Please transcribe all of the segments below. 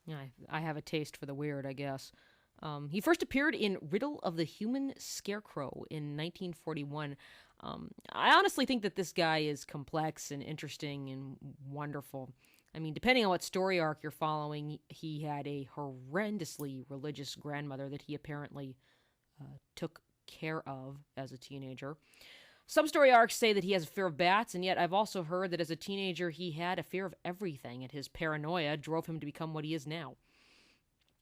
Yeah, I have a taste for the weird, I guess. He first appeared in Riddle of the Human Scarecrow in 1941. I honestly think that this guy is complex and interesting and wonderful. I mean, depending on what story arc you're following, he had a horrendously religious grandmother that he apparently took care of as a teenager. Some story arcs say that he has a fear of bats, and yet I've also heard that as a teenager he had a fear of everything, and his paranoia drove him to become what he is now.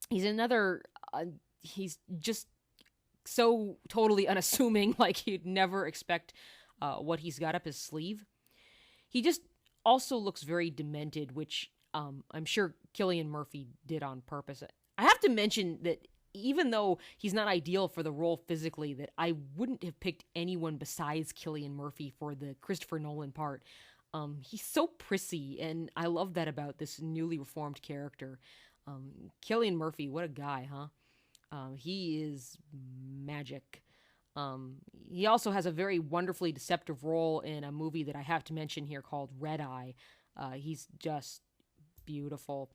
He's another. He's just so totally unassuming, like you'd never expect what he's got up his sleeve. He just also looks very demented, which I'm sure Killian Murphy did on purpose. I have to mention that even though he's not ideal for the role physically, that I wouldn't have picked anyone besides Killian Murphy for the Christopher Nolan part. He's so prissy, and I love that about this newly reformed character. Killian Murphy, what a guy, huh? He is magic. He also has a very wonderfully deceptive role in a movie that I have to mention here called Red Eye. He's just beautiful.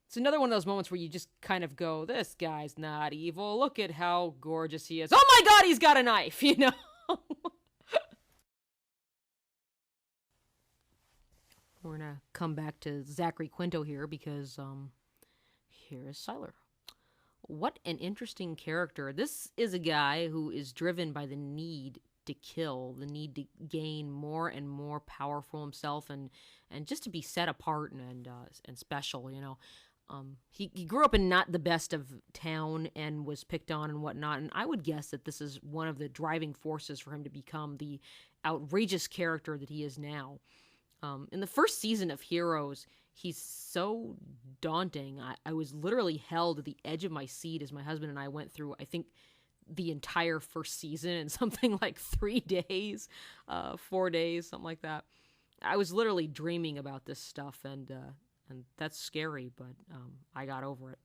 It's another one of those moments where you just kind of go, this guy's not evil. Look at how gorgeous he is. Oh my god, he's got a knife, you know? We're going to come back to Zachary Quinto here because here is Siler. What an interesting character. This is a guy who is driven by the need to kill, the need to gain more and more power for himself, and just to be set apart and special, you know. He grew up in not the best of town and was picked on and whatnot, and I would guess that this is one of the driving forces for him to become the outrageous character that he is now. In the first season of Heroes, he's so daunting. I was literally held at the edge of my seat as my husband and I went through, I think, the entire first season in something like 3 days, 4 days, something like that. I was literally dreaming about this stuff, and that's scary, but I got over it.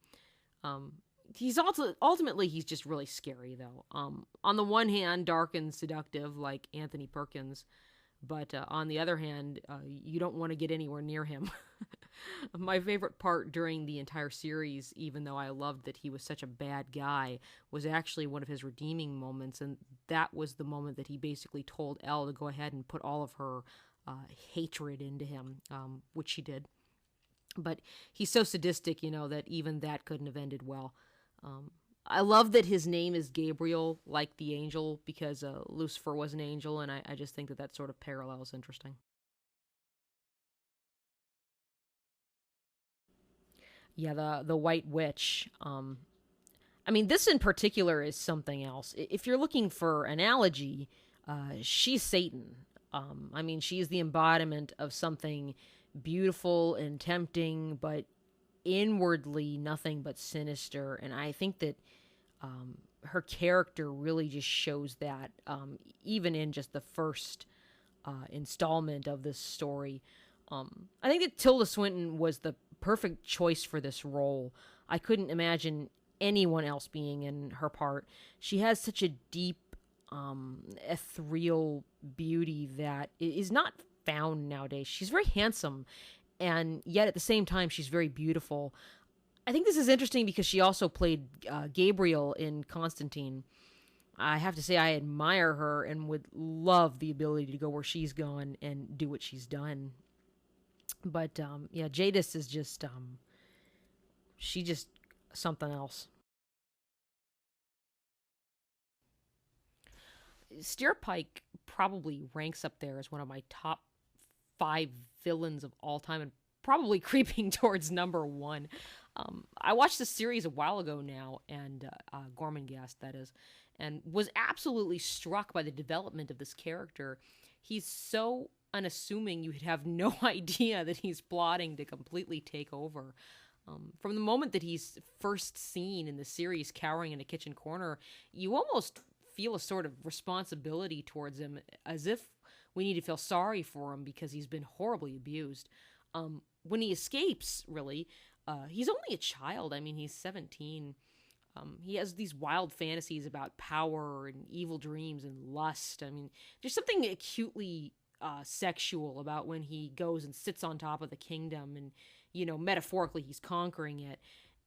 He's also ultimately he's just really scary though. On the one hand, dark and seductive like Anthony Perkins, but on the other hand, you don't want to get anywhere near him. My favorite part during the entire series, even though I loved that he was such a bad guy, was actually one of his redeeming moments, and that was the moment that he basically told Elle to go ahead and put all of her hatred into him, which she did. But he's so sadistic, you know, that even that couldn't have ended well. I love that his name is Gabriel, like the angel, because Lucifer was an angel, and I just think that that sort of parallel is interesting. Yeah, the White Witch. I mean, this in particular is something else. If you're looking for analogy, she's Satan. I mean, she's the embodiment of something beautiful and tempting, but inwardly nothing but sinister. And I think that her character really just shows that, even in just the first installment of this story. I think that Tilda Swinton was the perfect choice for this role. I couldn't imagine anyone else being in her part. She has such a deep, ethereal beauty that is not found nowadays. She's very handsome, and yet at the same time, she's very beautiful. I think this is interesting because she also played Gabriel in Constantine. I have to say, I admire her and would love the ability to go where she's gone and do what she's done. But yeah, Jadis is just, she just something else. Steerpike probably ranks up there as one of my top 5 villains of all time, and probably creeping towards number 1. I watched this series a while ago now, and Gormenghast, that is, and was absolutely struck by the development of this character. He's so unassuming, you'd have no idea that he's plotting to completely take over. From the moment that he's first seen in the series cowering in a kitchen corner, you almost feel a sort of responsibility towards him, as if we need to feel sorry for him because he's been horribly abused. When he escapes, really, he's only a child. I mean, he's 17. He has these wild fantasies about power and evil dreams and lust. I mean, there's something acutely sexual about when he goes and sits on top of the kingdom and, you know, metaphorically he's conquering it.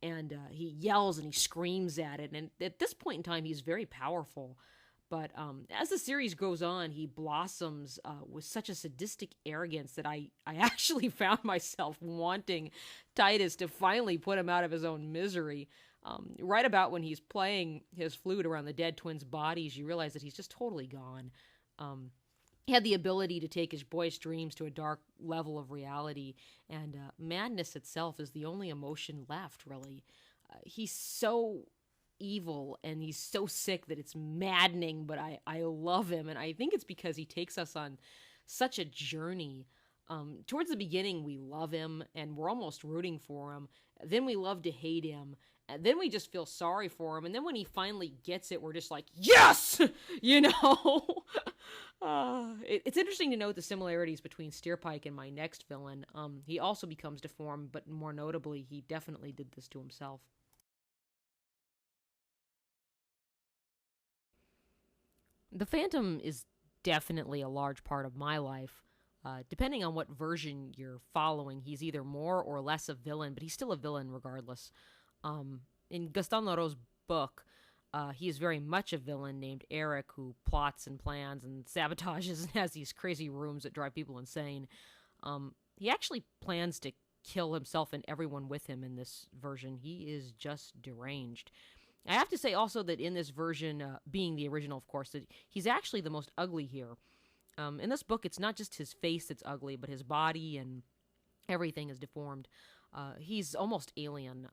and he yells and he screams at it. And at this point in time, he's very powerful. But as the series goes on, he blossoms with such a sadistic arrogance that I actually found myself wanting Titus to finally put him out of his own misery. Right about when he's playing his flute around the dead twins' bodies, you realize that he's just totally gone. He had the ability to take his boyish dreams to a dark level of reality, and madness itself is the only emotion left, really. He's so evil and he's so sick that it's maddening, but I love him, and I think it's because he takes us on such a journey. Towards the beginning, we love him and we're almost rooting for him. Then we love to hate him. And then we just feel sorry for him. And then when he finally gets it, we're just like, yes! You know? It's interesting to note the similarities between Steerpike and my next villain. He also becomes deformed, but more notably, he definitely did this to himself. The Phantom is definitely a large part of my life. Depending on what version you're following, he's either more or less a villain, but he's still a villain regardless. In Gaston Leroux's book, he is very much a villain named Eric who plots and plans and sabotages and has these crazy rooms that drive people insane. He actually plans to kill himself and everyone with him in this version. He is just deranged. I have to say also that in this version, being the original, of course, that he's actually the most ugly here. In this book, it's not just his face that's ugly, but his body and everything is deformed. He's almost alien.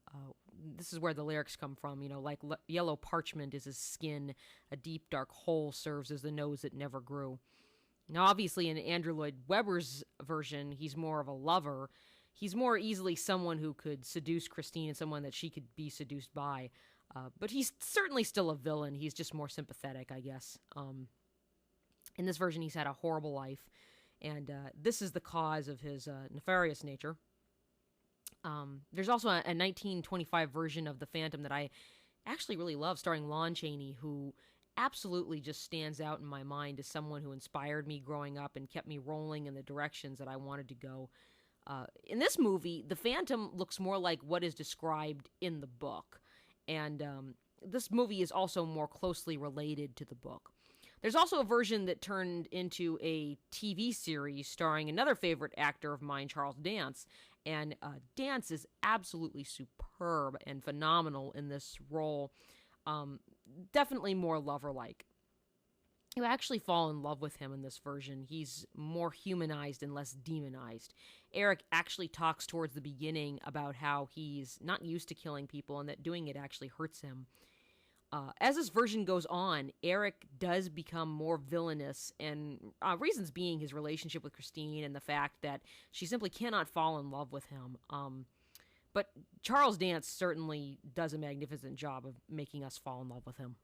This is where the lyrics come from, like yellow parchment is his skin, a deep dark hole serves as the nose that never grew. Now, obviously, in Andrew Lloyd Webber's version, he's more of a lover. He's more easily someone who could seduce Christine and someone that she could be seduced by. But he's certainly still a villain. He's just more sympathetic, I guess. In this version, he's had a horrible life, and this is the cause of his nefarious nature. There's also a 1925 version of The Phantom that I actually really love, starring Lon Chaney, who absolutely just stands out in my mind as someone who inspired me growing up and kept me rolling in the directions that I wanted to go. In this movie, the Phantom looks more like what is described in the book, and this movie is also more closely related to the book. There's also a version that turned into a TV series starring another favorite actor of mine, Charles Dance, and Dance is absolutely superb and phenomenal in this role. Definitely more lover-like. You actually fall in love with him in this version. He's more humanized and less demonized. Eric actually talks towards the beginning about how he's not used to killing people and that doing it actually hurts him. As this version goes on, Eric does become more villainous, and reasons being his relationship with Christine and the fact that she simply cannot fall in love with him. But Charles Dance certainly does a magnificent job of making us fall in love with him.